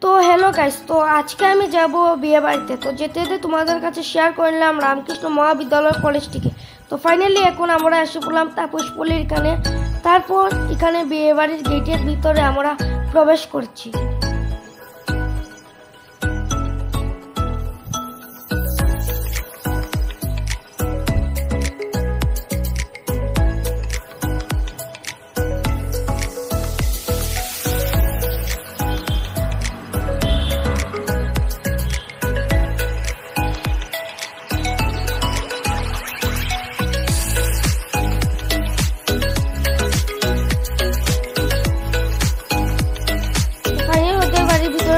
তো hello guys, তো আজকে আমি যাব বিয়ে বাড়িতে। তো যেতে যেতে তোমাদের কাছে শেয়ার করে নিলাম রামকৃষ্ণ মহাবিদ্যালয় কলেজটিকে। তো ফাইনালি এখন আমরা এসে পড়লাম তাপসপল্লীর এখানে। তারপর এখানে বিয়ে বাড়ির গেটের ভিতরে আমরা প্রবেশ করছি।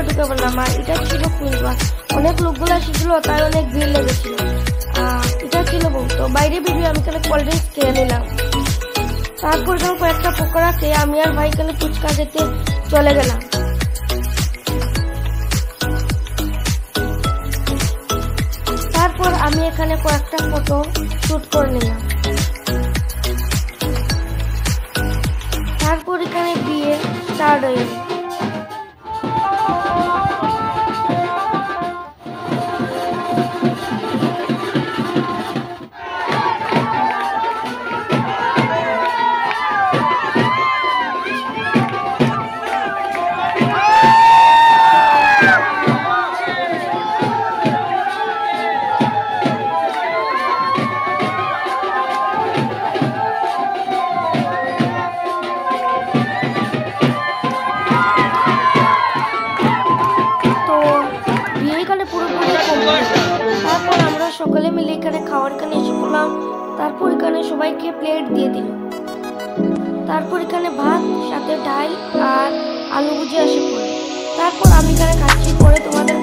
ঢুকে পড়লাম আর এটা ছিল ফুলবাস। অনেক লোকগুলো এসেছিল, তাই অনেক ভিড় লেগেছিল। এটা ছিল বউ। তো বাইরে বেরিয়ে আমি এখানে কোল্ড ড্রিঙ্কস খেয়ে নিলাম। তারপর যখন কয়েকটা পকোড়া খেয়ে আমি আর ভাই এখানে ফুচকা খেতে চলে গেলাম। তারপর আমি এখানে কয়েকটা ফটো শুট করে নিলাম। তারপর এখানে বিয়ে স্টার্ট হয়ে গেল। তারপর আমরা সকলে মিলে এখানে খাওয়ার এখানে এসে পড়লাম। তারপর এখানে সবাইকে প্লেট দিয়ে দিল। তারপর এখানে ভাত সাথে ডাল আর আলু ভুজিয়া এসে পড়ল। তারপর আমি এখানে খাচ্ছি, পরে তোমাদের